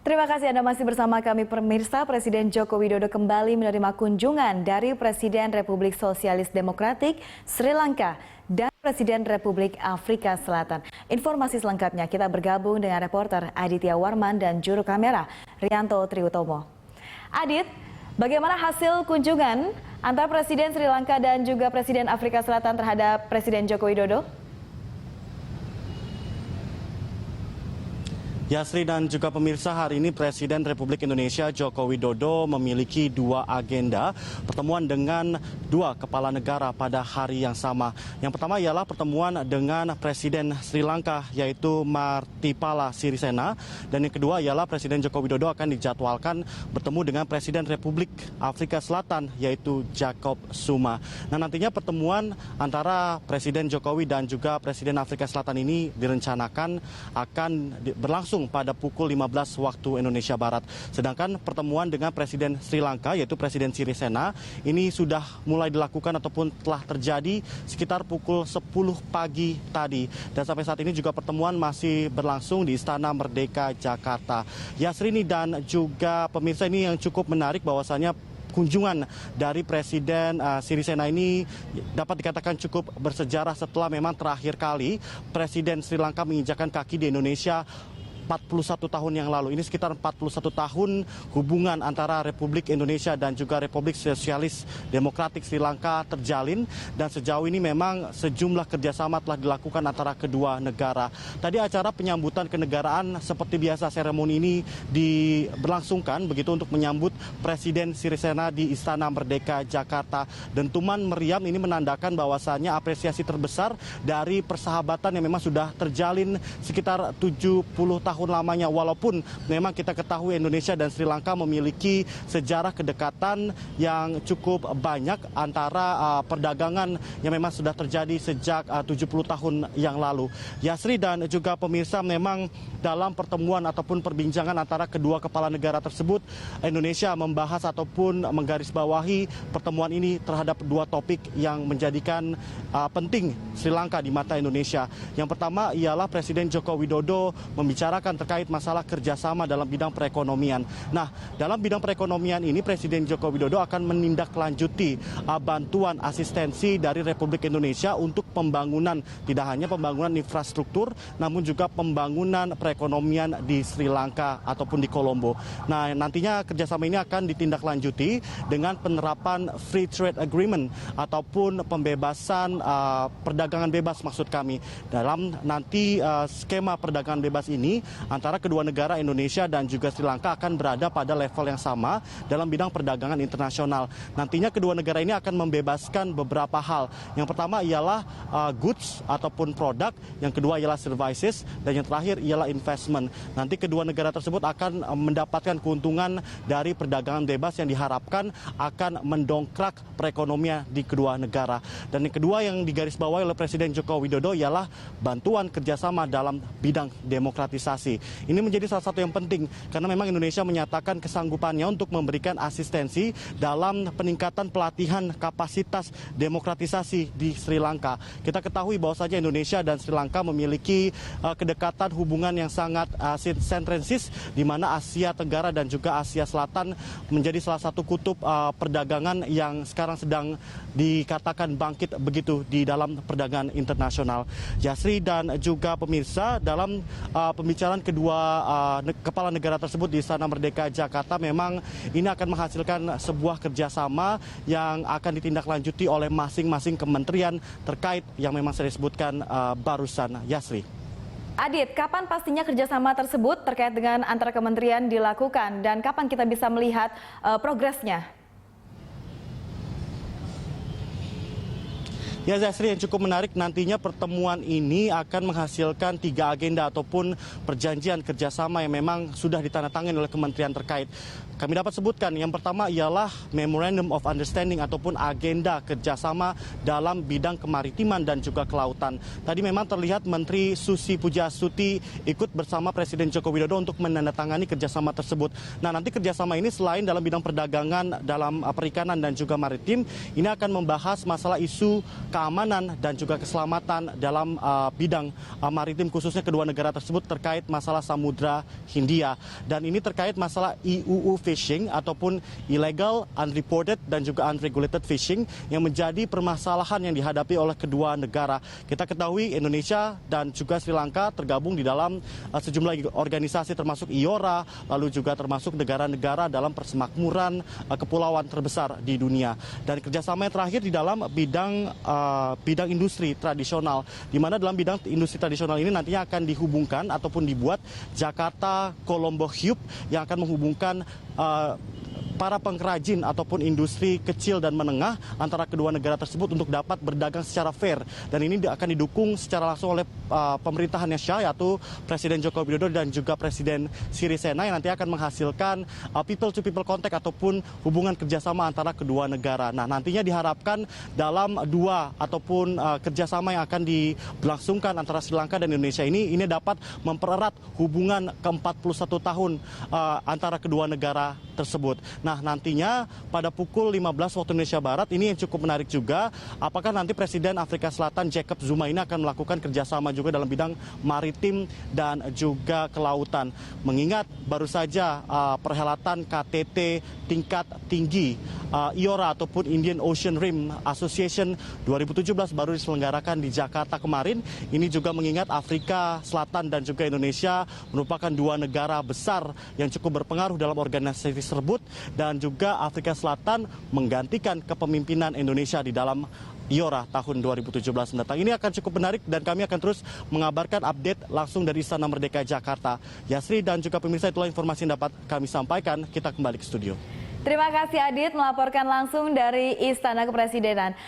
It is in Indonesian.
Terima kasih Anda masih bersama kami pemirsa. Presiden Joko Widodo kembali menerima kunjungan dari Presiden Republik Sosialis Demokratik Sri Lanka dan Presiden Republik Afrika Selatan. Informasi selengkapnya kita bergabung dengan reporter Aditya Warman dan juru kamera Rianto Triutomo. Adit, bagaimana hasil kunjungan antara Presiden Sri Lanka dan juga Presiden Afrika Selatan terhadap Presiden Joko Widodo? Ya, Sri dan juga pemirsa, hari ini Presiden Republik Indonesia Joko Widodo memiliki dua agenda pertemuan dengan dua kepala negara pada hari yang sama. Yang pertama ialah pertemuan dengan Presiden Sri Lanka yaitu Maithripala Sirisena, dan yang kedua ialah Presiden Joko Widodo akan dijadwalkan bertemu dengan Presiden Republik Afrika Selatan yaitu Jacob Zuma. Nah, nantinya pertemuan antara Presiden Jokowi dan juga Presiden Afrika Selatan ini direncanakan akan berlangsung pada pukul 15 waktu Indonesia Barat. Sedangkan pertemuan dengan Presiden Sri Lanka yaitu Presiden Sirisena ini sudah mulai dilakukan ataupun telah terjadi sekitar pukul 10 pagi tadi. Dan sampai saat ini juga pertemuan masih berlangsung di Istana Merdeka Jakarta. Ya, Sri dan juga pemirsa, ini yang cukup menarik bahwasannya kunjungan dari Presiden Sirisena ini dapat dikatakan cukup bersejarah setelah memang terakhir kali Presiden Sri Lanka menginjakkan kaki di Indonesia 41 tahun yang lalu. Ini sekitar 41 tahun hubungan antara Republik Indonesia dan juga Republik Sosialis Demokratik Sri Lanka terjalin, dan sejauh ini memang sejumlah kerjasama telah dilakukan antara kedua negara. Tadi acara penyambutan kenegaraan seperti biasa, seremoni ini diberlangsungkan begitu untuk menyambut Presiden Sirisena di Istana Merdeka Jakarta. Dentuman meriam ini menandakan bahwasannya apresiasi terbesar dari persahabatan yang memang sudah terjalin sekitar 70 tahun lamanya, walaupun memang kita ketahui Indonesia dan Sri Lanka memiliki sejarah kedekatan yang cukup banyak antara perdagangan yang memang sudah terjadi sejak 70 tahun yang lalu. Ya, Sri dan juga pemirsa, memang dalam pertemuan ataupun perbincangan antara kedua kepala negara tersebut, Indonesia membahas ataupun menggarisbawahi pertemuan ini terhadap dua topik yang menjadikan penting Sri Lanka di mata Indonesia. Yang pertama ialah Presiden Joko Widodo membicarakan terkait masalah kerjasama dalam bidang perekonomian. Nah, dalam bidang perekonomian ini Presiden Joko Widodo akan menindaklanjuti bantuan asistensi dari Republik Indonesia untuk pembangunan, tidak hanya pembangunan infrastruktur, namun juga pembangunan perekonomian di Sri Lanka ataupun di Colombo. Nah, nantinya kerjasama ini akan ditindaklanjuti dengan penerapan Free Trade Agreement ataupun pembebasan perdagangan bebas, maksud kami. Dalam nanti skema perdagangan bebas ini antara kedua negara Indonesia dan juga Sri Lanka akan berada pada level yang sama dalam bidang perdagangan internasional. Nantinya kedua negara ini akan membebaskan beberapa hal. Yang pertama ialah goods ataupun produk, yang kedua ialah services, dan yang terakhir ialah investment. Nanti kedua negara tersebut akan mendapatkan keuntungan dari perdagangan bebas yang diharapkan akan mendongkrak perekonomian di kedua negara. Dan yang kedua yang digarisbawahi oleh Presiden Joko Widodo ialah bantuan kerjasama dalam bidang demokratisasi. Ini menjadi salah satu yang penting karena memang Indonesia menyatakan kesanggupannya untuk memberikan asistensi dalam peningkatan pelatihan kapasitas demokratisasi di Sri Lanka. Kita ketahui bahwa saja Indonesia dan Sri Lanka memiliki kedekatan hubungan yang sangat sentrensis, di mana Asia Tenggara dan juga Asia Selatan menjadi salah satu kutub perdagangan yang sekarang sedang dikatakan bangkit begitu di dalam perdagangan internasional. Ya, Sri dan juga pemirsa, dalam pembicaraan kedua kepala negara tersebut di Istana Merdeka Jakarta, memang ini akan menghasilkan sebuah kerjasama yang akan ditindaklanjuti oleh masing-masing kementerian terkait yang memang saya sebutkan barusan. Yasri. Adit, kapan pastinya kerjasama tersebut terkait dengan antara kementerian dilakukan dan kapan kita bisa melihat progresnya? Ya, Zasri, yang cukup menarik, nantinya pertemuan ini akan menghasilkan 3 agenda ataupun perjanjian kerjasama yang memang sudah ditandatangani oleh kementerian terkait. Kami dapat sebutkan yang pertama ialah Memorandum of Understanding ataupun agenda kerjasama dalam bidang kemaritiman dan juga kelautan. Tadi memang terlihat Menteri Susi Pujiastuti ikut bersama Presiden Joko Widodo untuk menandatangani kerjasama tersebut. Nah, nanti kerjasama ini selain dalam bidang perdagangan, dalam perikanan dan juga maritim, ini akan membahas masalah isu keamanan dan juga keselamatan dalam bidang maritim khususnya kedua negara tersebut terkait masalah Samudra Hindia. Dan ini terkait masalah IUU fishing ataupun illegal, unreported dan juga unregulated fishing yang menjadi permasalahan yang dihadapi oleh kedua negara. Kita ketahui Indonesia dan juga Sri Lanka tergabung di dalam sejumlah organisasi termasuk IORA, lalu juga termasuk negara-negara dalam persemakmuran kepulauan terbesar di dunia. Dan kerjasama yang terakhir di dalam bidang industri tradisional, di mana dalam bidang industri tradisional ini nantinya akan dihubungkan ataupun dibuat Jakarta Colombo Hub yang akan menghubungkan para pengrajin ataupun industri kecil dan menengah antara kedua negara tersebut untuk dapat berdagang secara fair. Dan ini akan didukung secara langsung oleh pemerintahan yang syah, yaitu Presiden Joko Widodo dan juga Presiden Sirisena yang nanti akan menghasilkan people to people contact ataupun hubungan kerjasama antara kedua negara. Nah, nantinya diharapkan dalam dua ataupun kerjasama yang akan diberlangsungkan antara Sri Lanka dan Indonesia ini dapat mempererat hubungan ke-41 tahun antara kedua negara tersebut. Nah, nantinya pada pukul 15 waktu Indonesia Barat ini yang cukup menarik juga, apakah nanti Presiden Afrika Selatan Jacob Zuma ini akan melakukan kerjasama juga dalam bidang maritim dan juga kelautan. Mengingat baru saja perhelatan KTT tingkat tinggi IORA ataupun Indian Ocean Rim Association 2017 baru diselenggarakan di Jakarta kemarin. Ini juga mengingat Afrika Selatan dan juga Indonesia merupakan dua negara besar yang cukup berpengaruh dalam organisasi tersebut, dan juga Afrika Selatan menggantikan kepemimpinan Indonesia di dalam IORA tahun 2017 mendatang. Ini akan cukup menarik dan kami akan terus mengabarkan update langsung dari Istana Merdeka Jakarta. Yasri dan juga pemirsa, itulah informasi yang dapat kami sampaikan. Kita kembali ke studio. Terima kasih Adit melaporkan langsung dari Istana Kepresidenan.